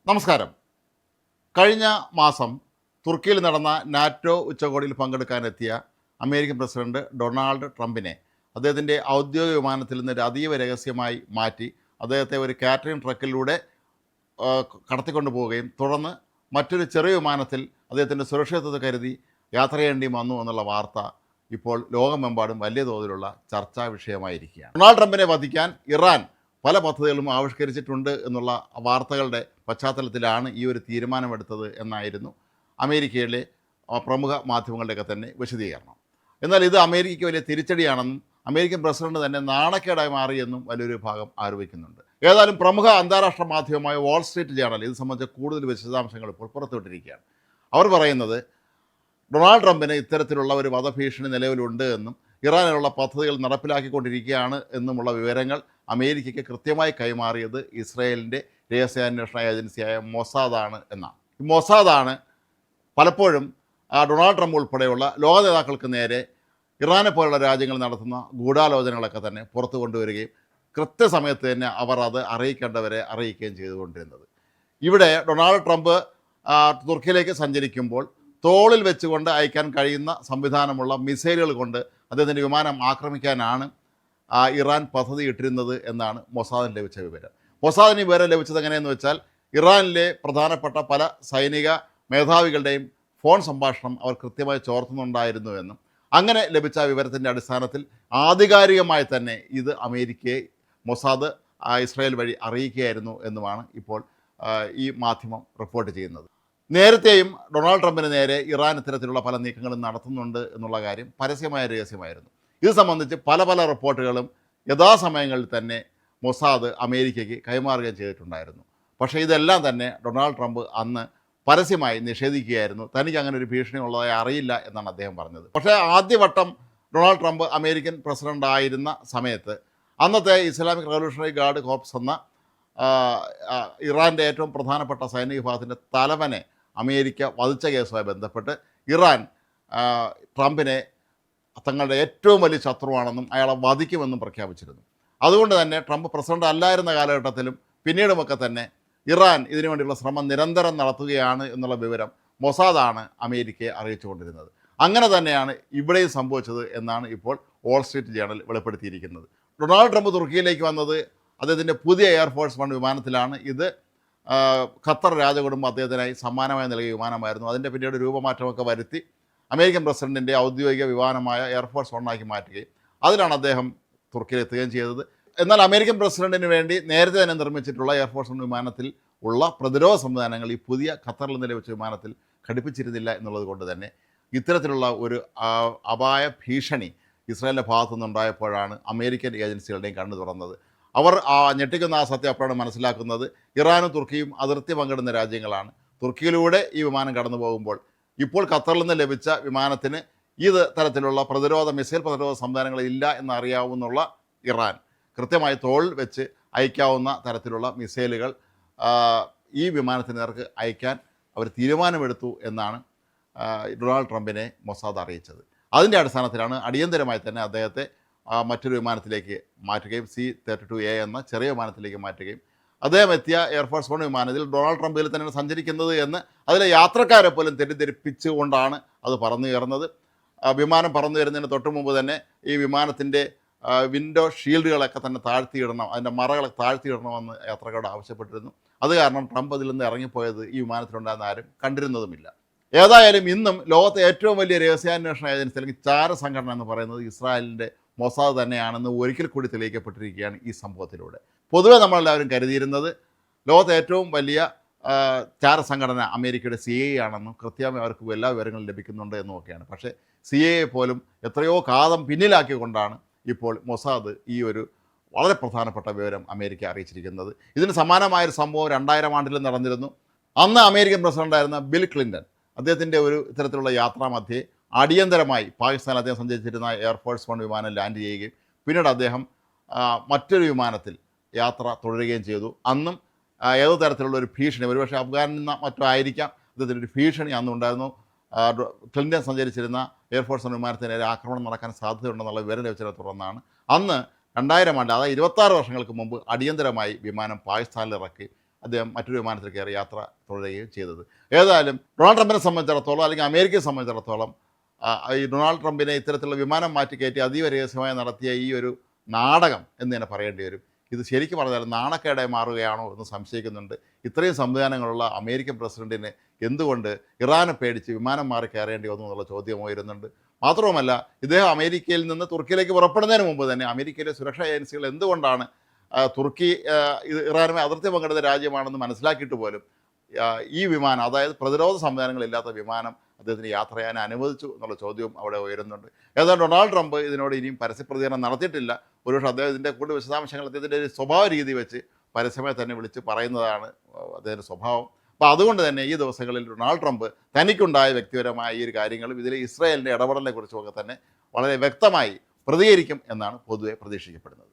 നമസ്കാരം. കഴിഞ്ഞ മാസം തുർക്കിയിൽ നടന്ന നാറ്റോ ഉച്ചകോടിയിൽ പങ്കെടുക്കാനെത്തിയ അമേരിക്കൻ പ്രസിഡന്റ് ഡൊണാൾഡ് ട്രംപിനെ അദ്ദേഹത്തിൻ്റെ ഔദ്യോഗിക വിമാനത്തിൽ നിന്ന് അതീവ രഹസ്യമായി മാറ്റി അദ്ദേഹത്തെ ഒരു കാറ്ററിംഗ് ട്രക്കിലൂടെ കടത്തിക്കൊണ്ടു പോവുകയും തുടർന്ന് മറ്റൊരു ചെറിയ വിമാനത്തിൽ അദ്ദേഹത്തിൻ്റെ സുരക്ഷിതത്വത്തെ കരുതി യാത്ര ചെയ്യേണ്ടി വന്നു എന്നുള്ള വാർത്ത ഇപ്പോൾ ലോകമെമ്പാടും വലിയ തോതിലുള്ള ചർച്ചാ വിഷയമായിരിക്കുകയാണ്. ഡൊണാൾഡ് ട്രംപിനെ വധിക്കാൻ ഇറാൻ പല പദ്ധതികളും ആവിഷ്കരിച്ചിട്ടുണ്ട് എന്നുള്ള വാർത്തകളുടെ പശ്ചാത്തലത്തിലാണ് ഈ ഒരു തീരുമാനമെടുത്തത് എന്നായിരുന്നു അമേരിക്കയിലെ പ്രമുഖ മാധ്യമങ്ങളുടെയൊക്കെ തന്നെ വിശദീകരണം. എന്നാൽ ഇത് അമേരിക്കയ്ക്ക് വലിയ തിരിച്ചടിയാണെന്നും അമേരിക്കൻ പ്രസിഡന്റ് തന്നെ നാണക്കേടായി മാറിയെന്നും വലിയൊരു ഭാഗം ആരോപിക്കുന്നുണ്ട്. ഏതായാലും പ്രമുഖ അന്താരാഷ്ട്ര മാധ്യമമായ വാൾ സ്ട്രീറ്റ് ജേണൽ ഇത് സംബന്ധിച്ച കൂടുതൽ വിശദാംശങ്ങൾ ഇപ്പോൾ പുറത്തുവിട്ടിരിക്കുകയാണ്. അവർ പറയുന്നത് ഡൊണാൾഡ് ട്രംപിന് ഇത്തരത്തിലുള്ള ഒരു വധഭീഷണി നിലവിലുണ്ട് എന്നും ഇറാനിലുള്ള പദ്ധതികൾ നടപ്പിലാക്കിക്കൊണ്ടിരിക്കുകയാണ് എന്നുമുള്ള വിവരങ്ങൾ അമേരിക്കയ്ക്ക് കൃത്യമായി കൈമാറിയത് ഇസ്രായേലിൻ്റെ രഹസ്യാന്വേഷണ ഏജൻസിയായ മൊസാദാണ് എന്നാണ്. ഈ മൊസാദാണ് പലപ്പോഴും ഡൊണാൾഡ് ട്രംപ് ഉൾപ്പെടെയുള്ള ലോക നേതാക്കൾക്ക് നേരെ ഇറാനെ പോലുള്ള രാജ്യങ്ങൾ നടത്തുന്ന ഗൂഢാലോചനകളൊക്കെ തന്നെ പുറത്തു കൊണ്ടുവരികയും കൃത്യസമയത്ത് തന്നെ അവർ അത് അറിയിക്കേണ്ടവരെ അറിയിക്കുകയും ചെയ്തുകൊണ്ടിരുന്നത്. ഇവിടെ ഡൊണാൾഡ് ട്രംപ് തുർക്കിയിലേക്ക് സഞ്ചരിക്കുമ്പോൾ തോളിൽ വെച്ചുകൊണ്ട് അയക്കാൻ കഴിയുന്ന സംവിധാനമുള്ള മിസൈലുകൾ കൊണ്ട് അദ്ദേഹത്തിൻ്റെ വിമാനം ആക്രമിക്കാനാണ് ഇറാൻ പദ്ധതി ഇട്ടിരുന്നത് എന്നാണ് മൊസാദിന് ലഭിച്ച വിവരം. മൊസാദിന് വിവരം ലഭിച്ചത് എങ്ങനെയെന്ന് വെച്ചാൽ ഇറാനിലെ പ്രധാനപ്പെട്ട പല സൈനിക മേധാവികളുടെയും ഫോൺ സംഭാഷണം അവർ കൃത്യമായി ചോർത്തുന്നുണ്ടായിരുന്നുവെന്നും അങ്ങനെ ലഭിച്ച വിവരത്തിൻ്റെ അടിസ്ഥാനത്തിൽ ആധികാരികമായി തന്നെ ഇത് അമേരിക്കയെ മൊസാദ് ഇസ്രായേൽ വഴി അറിയിക്കുകയായിരുന്നു എന്നുമാണ് ഇപ്പോൾ ഈ മാധ്യമം റിപ്പോർട്ട് ചെയ്യുന്നത്. നേരത്തെയും ഡൊണാൾഡ് ട്രംപിന് നേരെ ഇറാൻ ഇത്തരത്തിലുള്ള പല നീക്കങ്ങളും നടത്തുന്നുണ്ട് എന്നുള്ള കാര്യം പരസ്യമായ രഹസ്യമായിരുന്നു. ഇത് സംബന്ധിച്ച് പല റിപ്പോർട്ടുകളും യഥാസമയങ്ങളിൽ തന്നെ മൊസാദ് അമേരിക്കയ്ക്ക് കൈമാറുകയും ചെയ്തിട്ടുണ്ടായിരുന്നു. പക്ഷേ ഇതെല്ലാം തന്നെ ഡൊണാൾഡ് ട്രംപ് അന്ന് പരസ്യമായി നിഷേധിക്കുകയായിരുന്നു. തനിക്ക് അങ്ങനെ ഒരു ഭീഷണി ഉള്ളതായി അറിയില്ല എന്നാണ് അദ്ദേഹം പറഞ്ഞത്. പക്ഷേ ആദ്യവട്ടം ഡൊണാൾഡ് ട്രംപ് അമേരിക്കൻ പ്രസിഡന്റ് ആയിരുന്ന സമയത്ത് അന്നത്തെ ഇസ്ലാമിക് റവല്യൂഷണറി ഗാർഡ് കോർപ്സ് എന്ന ഇറാൻ്റെ ഏറ്റവും പ്രധാനപ്പെട്ട സൈനിക വിഭാഗത്തിൻ്റെ തലവനെ അമേരിക്ക വധിച്ച കേസുമായി ബന്ധപ്പെട്ട് ഇറാൻ ട്രംപിനെ തങ്ങളുടെ ഏറ്റവും വലിയ ശത്രുവാണെന്നും അയാളെ വധിക്കുമെന്നും പ്രഖ്യാപിച്ചിരുന്നു. അതുകൊണ്ട് തന്നെ ട്രംപ് പ്രസിഡന്റ് അല്ലായിരുന്ന കാലഘട്ടത്തിലും പിന്നീടുമൊക്കെ തന്നെ ഇറാൻ ഇതിനു വേണ്ടിയുള്ള ശ്രമം നിരന്തരം നടത്തുകയാണ് എന്നുള്ള വിവരം മൊസാദാണ് അമേരിക്കയെ അറിയിച്ചുകൊണ്ടിരുന്നത്. അങ്ങനെ തന്നെയാണ് ഇവിടെയും സംഭവിച്ചത് എന്നാണ് ഇപ്പോൾ വാൾ സ്ട്രീറ്റ് ജേണൽ വെളിപ്പെടുത്തിയിരിക്കുന്നത്. ഡൊണാൾഡ് ട്രംപ് തുർക്കിയിലേക്ക് വന്നത് അദ്ദേഹത്തിൻ്റെ പുതിയ എയർഫോഴ്സ് വൺ വിമാനത്തിലാണ്. ഇത് ഖത്തർ രാജകുടുംബം അദ്ദേഹത്തിനായി സമ്മാനമായി നൽകിയ വിമാനമായിരുന്നു. അതിൻ്റെ പിന്നീട് രൂപമാറ്റമൊക്കെ വരുത്തി അമേരിക്കൻ പ്രസിഡന്റിൻ്റെ ഔദ്യോഗിക വിമാനമായ എയർഫോഴ്സ് വണ്ണാക്കി മാറ്റുകയും അതിലാണ് അദ്ദേഹം തുർക്കിയിലെത്തുകയും ചെയ്തത്. എന്നാൽ അമേരിക്കൻ പ്രസിഡന്റിന് വേണ്ടി നേരത്തെ തന്നെ നിർമ്മിച്ചിട്ടുള്ള എയർഫോഴ്സ് വൺ വിമാനത്തിൽ ഉള്ള പ്രതിരോധ സംവിധാനങ്ങൾ ഈ പുതിയ ഖത്തറിൽ നിന്ന് ലഭിച്ച വിമാനത്തിൽ ഘടിപ്പിച്ചിരുന്നില്ല എന്നുള്ളത് കൊണ്ട് തന്നെ ഇത്തരത്തിലുള്ള ഒരു അപായ ഭീഷണി ഇസ്രായേലിൻ്റെ ഭാഗത്തുനിന്നുണ്ടായപ്പോഴാണ് അമേരിക്കൻ ഏജൻസികളുടെയും കണ്ണു തുറന്നത്. അവർ ഞെട്ടിക്കുന്ന ആ സത്യം അപ്പോഴാണ് മനസ്സിലാക്കുന്നത്. ഇറാനും തുർക്കിയും അതിർത്തി പങ്കിടുന്ന രാജ്യങ്ങളാണ്. തുർക്കിയിലൂടെ ഈ വിമാനം കടന്നു പോകുമ്പോൾ ഇപ്പോൾ ഖത്തറിൽ നിന്ന് ലഭിച്ച വിമാനത്തിന് ഇത് തരത്തിലുള്ള മിസൈൽ പ്രതിരോധ സംവിധാനങ്ങളില്ല എന്നറിയാവുന്നുള്ള ഇറാൻ കൃത്യമായി തോളിൽ വെച്ച് അയക്കാവുന്ന തരത്തിലുള്ള മിസൈലുകൾ ഈ വിമാനത്തിന് നേർക്ക് അയക്കാൻ അവർ തീരുമാനമെടുത്തു എന്നാണ് ഡൊണാൾഡ് ട്രംപിനെ മൊസാദ് അറിയിച്ചത്. അതിൻ്റെ അടിസ്ഥാനത്തിലാണ് അടിയന്തരമായി തന്നെ അദ്ദേഹത്തെ മറ്റൊരു വിമാനത്തിലേക്ക് മാറ്റുകയും C-32A എന്ന ചെറിയ വിമാനത്തിലേക്ക് മാറ്റുകയും അദ്ദേഹം എത്തിയ എയർഫോഴ്സ് വൺ വിമാനത്തിൽ ഡൊണാൾഡ് ട്രംപ് ഇതിൽ തന്നെയാണ് സഞ്ചരിക്കുന്നത് എന്ന് അതിലെ യാത്രക്കാരെ പോലും തെറ്റിദ്ധരിപ്പിച്ചുകൊണ്ടാണ് അത് പറന്നു കയറുന്നത്. വിമാനം പറന്നു വരുന്നതിന് തൊട്ട് മുമ്പ് തന്നെ ഈ വിമാനത്തിൻ്റെ വിൻഡോ ഷീൽഡുകളൊക്കെ തന്നെ താഴ്ത്തിയിടണം, അതിൻ്റെ മറകളെ താഴ്ത്തിയിടണമെന്ന് യാത്രക്കാരോട് ആവശ്യപ്പെട്ടിരുന്നു. അത് കാരണം ട്രംപ് അതിൽ നിന്ന് ഇറങ്ങിപ്പോയത് ഈ വിമാനത്തിലുണ്ടായിരുന്ന ആരും കണ്ടിരുന്നതുമില്ല. ഏതായാലും ഇന്നും ലോകത്തെ ഏറ്റവും വലിയ രഹസ്യാന്വേഷണ ഏജൻസി അല്ലെങ്കിൽ ചാര സംഘടന എന്ന് പറയുന്നത് ഇസ്രായേലിൻ്റെ മൊസാദ് തന്നെയാണെന്ന് ഒരിക്കൽ കൂടി തെളിയിക്കപ്പെട്ടിരിക്കുകയാണ് ഈ സംഭവത്തിലൂടെ. പൊതുവെ നമ്മളെല്ലാവരും കരുതിയിരുന്നത് ലോകത്തെ ഏറ്റവും വലിയ ചാര സംഘടന അമേരിക്കയുടെ CIA ആണെന്നും കൃത്യമായി അവർക്ക് എല്ലാ വിവരങ്ങളും ലഭിക്കുന്നുണ്ട് എന്നുമൊക്കെയാണ്. പക്ഷേ CIA പോലും എത്രയോ കാലം പിന്നിലാക്കിക്കൊണ്ടാണ് ഇപ്പോൾ മൊസാദ് ഈ ഒരു വളരെ പ്രധാനപ്പെട്ട വിവരം അമേരിക്ക അറിയിച്ചിരിക്കുന്നത്. ഇതിന് സമാനമായൊരു സംഭവം 2000 ആണ്ടിൽ നടന്നിരുന്നു. അന്ന് അമേരിക്കൻ പ്രസിഡൻ്റായിരുന്ന ബിൽ ക്ലിൻ്റൺ അദ്ദേഹത്തിൻ്റെ ഒരു ഇത്തരത്തിലുള്ള യാത്രാമധ്യേ അടിയന്തരമായി പാകിസ്ഥാൻ അദ്ദേഹം സഞ്ചരിച്ചിരുന്ന എയർഫോഴ്സ് വൺ വിമാനം ലാൻഡ് ചെയ്യുകയും പിന്നീട് അദ്ദേഹം മറ്റൊരു വിമാനത്തിൽ യാത്ര തുടരുകയും ചെയ്തു. അന്നും ഏതോ തരത്തിലുള്ള ഒരു ഭീഷണി, ഒരുപക്ഷെ അഫ്ഗാനിൽ നിന്ന് മറ്റോ ആയിരിക്കാം, അദ്ദേഹത്തിൻ്റെ ഒരു ഭീഷണി അന്നുണ്ടായിരുന്നു. ക്ലിൻ്റൺ സഞ്ചരിച്ചിരുന്ന എയർഫോഴ്സ് വൺ വിമാനത്തിന് നേരെ ആക്രമണം നടക്കാൻ സാധ്യതയുണ്ടെന്നുള്ള വിവരം ലഭിച്ചതിനെ തുടർന്നാണ് അന്ന് 2000 ആണ്ട്, അതായത് 26 വർഷങ്ങൾക്ക് മുമ്പ് അടിയന്തരമായി വിമാനം പാകിസ്ഥാനിൽ ഇറക്കി അദ്ദേഹം മറ്റൊരു വിമാനത്തിൽ കയറി യാത്ര തുടരുകയും ചെയ്തത്. ഏതായാലും ഡൊണാൾഡ് ട്രംപിനെ സംബന്ധിച്ചിടത്തോളം അല്ലെങ്കിൽ അമേരിക്കയെ സംബന്ധിച്ചിടത്തോളം ഈ ഡൊണാൾഡ് ട്രംപിനെ ഇത്തരത്തിലുള്ള വിമാനം മാറ്റി കയറ്റി അതീവ രഹസ്യമായി നടത്തിയ ഈ ഒരു നാടകം എന്ന് തന്നെ പറയേണ്ടി വരും. ഇത് ശരിക്കും പറഞ്ഞാൽ നാണക്കേടായി മാറുകയാണോ എന്ന് സംശയിക്കുന്നുണ്ട്. ഇത്രയും സംവിധാനങ്ങളുള്ള അമേരിക്കൻ പ്രസിഡന്റിന് എന്തുകൊണ്ട് ഇറാനെ പേടിച്ച് വിമാനം മാറി കയറേണ്ടി വന്നു എന്നുള്ള ചോദ്യം ഉയരുന്നുണ്ട്. മാത്രവുമല്ല, ഇദ്ദേഹം അമേരിക്കയിൽ നിന്ന് തുർക്കിയിലേക്ക് പുറപ്പെടുന്നതിന് മുമ്പ് തന്നെ അമേരിക്കയിലെ സുരക്ഷാ ഏജൻസികൾ എന്തുകൊണ്ടാണ് തുർക്കി ഇറാനുമായി അതിർത്തി പങ്കിടുന്ന രാജ്യമാണെന്ന് മനസ്സിലാക്കിയിട്ട് പോലും ഈ വിമാനം, അതായത് പ്രതിരോധ സംവിധാനങ്ങളില്ലാത്ത വിമാനം അദ്ദേഹത്തിന് യാത്ര ചെയ്യാൻ അനുവദിച്ചു എന്നുള്ള ചോദ്യവും അവിടെ ഉയരുന്നുണ്ട്. ഏതാണ്ട് ഡൊണാൾഡ് ട്രംപ് ഇതിനോട് ഇനിയും പരസ്യപ്രതികരണം നടത്തിയിട്ടില്ല. ഒരുപക്ഷെ അദ്ദേഹം ഇതിൻ്റെ കൂടുതൽ വിശദാംശങ്ങൾ അദ്ദേഹത്തിൻ്റെ ഒരു സ്വഭാവ രീതി വെച്ച് പരസ്യമായി തന്നെ വിളിച്ച് പറയുന്നതാണ് അദ്ദേഹത്തിൻ്റെ സ്വഭാവം. അപ്പോൾ അതുകൊണ്ട് തന്നെ ഈ ദിവസങ്ങളിൽ ഡൊണാൾഡ് ട്രംപ് തനിക്കുണ്ടായ വ്യക്തിപരമായ ഈ ഒരു കാര്യങ്ങളും ഇതിൽ ഇസ്രായേലിൻ്റെ ഇടപെടലിനെ കുറിച്ചുമൊക്കെ തന്നെ വളരെ വ്യക്തമായി പ്രതികരിക്കും എന്നാണ് പൊതുവെ പ്രതീക്ഷിക്കപ്പെടുന്നത്.